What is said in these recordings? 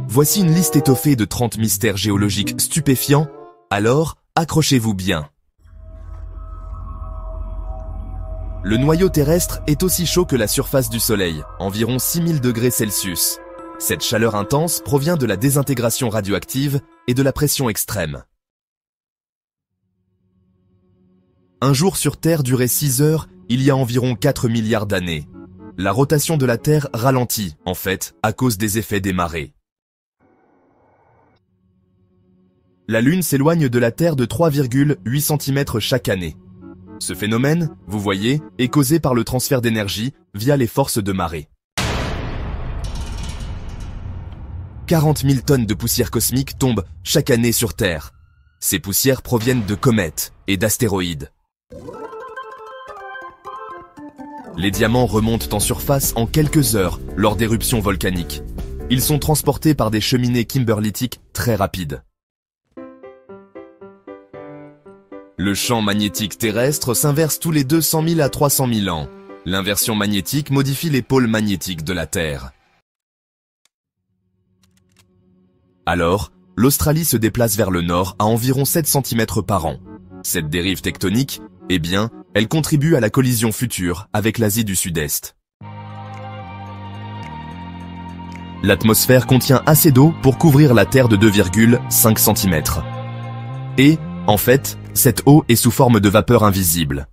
Voici une liste étoffée de 30 mystères géologiques stupéfiants, alors accrochez-vous bien. Le noyau terrestre est aussi chaud que la surface du Soleil, environ 6000 degrés Celsius. Cette chaleur intense provient de la désintégration radioactive et de la pression extrême. Un jour sur Terre durait 6 heures il y a environ 4 milliards d'années. La rotation de la Terre ralentit, en fait, à cause des effets des marées. La Lune s'éloigne de la Terre de 3,8 cm chaque année. Ce phénomène, vous voyez, est causé par le transfert d'énergie via les forces de marée. 40 000 tonnes de poussière cosmique tombent chaque année sur Terre. Ces poussières proviennent de comètes et d'astéroïdes. Les diamants remontent en surface en quelques heures lors d'éruptions volcaniques. Ils sont transportés par des cheminées kimberlitiques très rapides. Le champ magnétique terrestre s'inverse tous les 200 000 à 300 000 ans. L'inversion magnétique modifie les pôles magnétiques de la Terre. Alors, l'Australie se déplace vers le nord à environ 7 cm par an. Cette dérive tectonique, eh bien, elle contribue à la collision future avec l'Asie du Sud-Est. L'atmosphère contient assez d'eau pour couvrir la Terre de 2,5 cm. Et, en fait, cette eau est sous forme de vapeur invisible.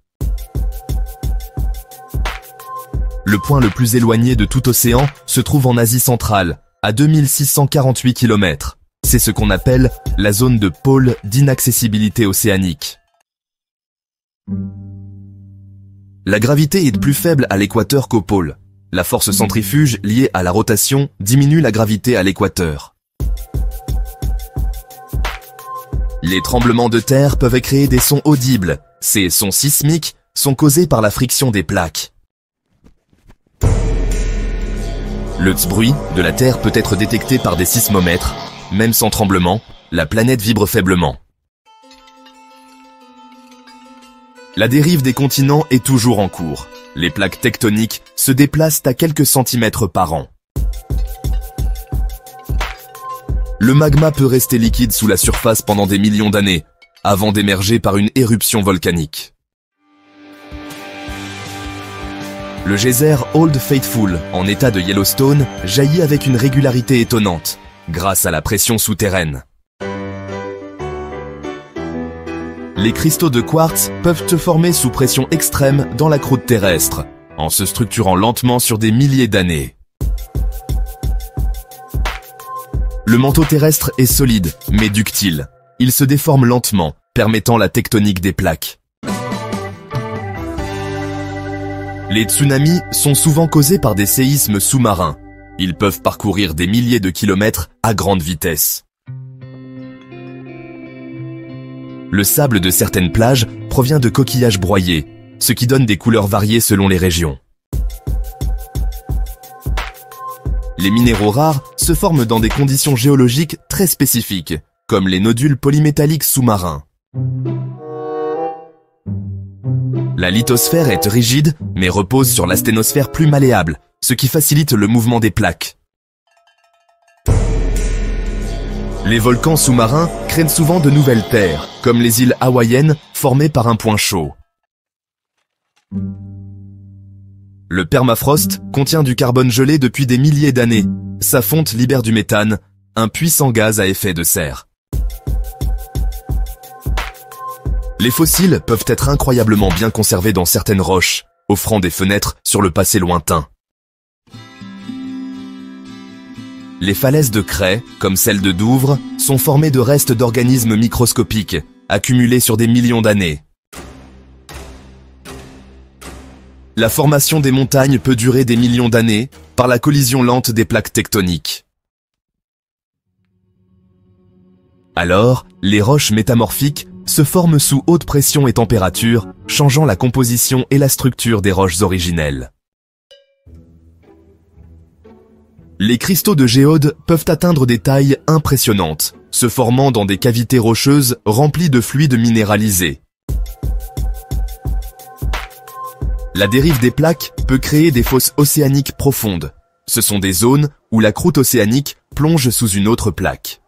Le point le plus éloigné de tout océan se trouve en Asie centrale, à 2648 km. C'est ce qu'on appelle la zone de pôle d'inaccessibilité océanique. La gravité est plus faible à l'équateur qu'au pôle. La force centrifuge liée à la rotation diminue la gravité à l'équateur. Les tremblements de terre peuvent créer des sons audibles. Ces sons sismiques sont causés par la friction des plaques. Le bruit de la Terre peut être détecté par des sismomètres. Même sans tremblement, la planète vibre faiblement. La dérive des continents est toujours en cours. Les plaques tectoniques se déplacent à quelques centimètres par an. Le magma peut rester liquide sous la surface pendant des millions d'années, avant d'émerger par une éruption volcanique. Le geyser Old Faithful, en état de Yellowstone, jaillit avec une régularité étonnante, grâce à la pression souterraine. Les cristaux de quartz peuvent se former sous pression extrême dans la croûte terrestre, en se structurant lentement sur des milliers d'années. Le manteau terrestre est solide, mais ductile. Il se déforme lentement, permettant la tectonique des plaques. Les tsunamis sont souvent causés par des séismes sous-marins. Ils peuvent parcourir des milliers de kilomètres à grande vitesse. Le sable de certaines plages provient de coquillages broyés, ce qui donne des couleurs variées selon les régions. Les minéraux rares se forment dans des conditions géologiques très spécifiques, comme les nodules polymétalliques sous-marins. La lithosphère est rigide, mais repose sur la sténosphère plus malléable, ce qui facilite le mouvement des plaques. Les volcans sous-marins créent souvent de nouvelles terres, comme les îles hawaïennes formées par un point chaud. Le permafrost contient du carbone gelé depuis des milliers d'années. Sa fonte libère du méthane, un puissant gaz à effet de serre. Les fossiles peuvent être incroyablement bien conservés dans certaines roches, offrant des fenêtres sur le passé lointain. Les falaises de craie, comme celle de Douvres, sont formées de restes d'organismes microscopiques, accumulés sur des millions d'années. La formation des montagnes peut durer des millions d'années par la collision lente des plaques tectoniques. Alors, les roches métamorphiques se forment sous haute pression et température, changeant la composition et la structure des roches originelles. Les cristaux de géode peuvent atteindre des tailles impressionnantes, se formant dans des cavités rocheuses remplies de fluides minéralisés. La dérive des plaques peut créer des fosses océaniques profondes. Ce sont des zones où la croûte océanique plonge sous une autre plaque.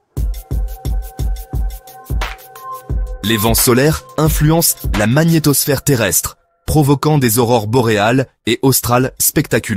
Les vents solaires influencent la magnétosphère terrestre, provoquant des aurores boréales et australes spectaculaires.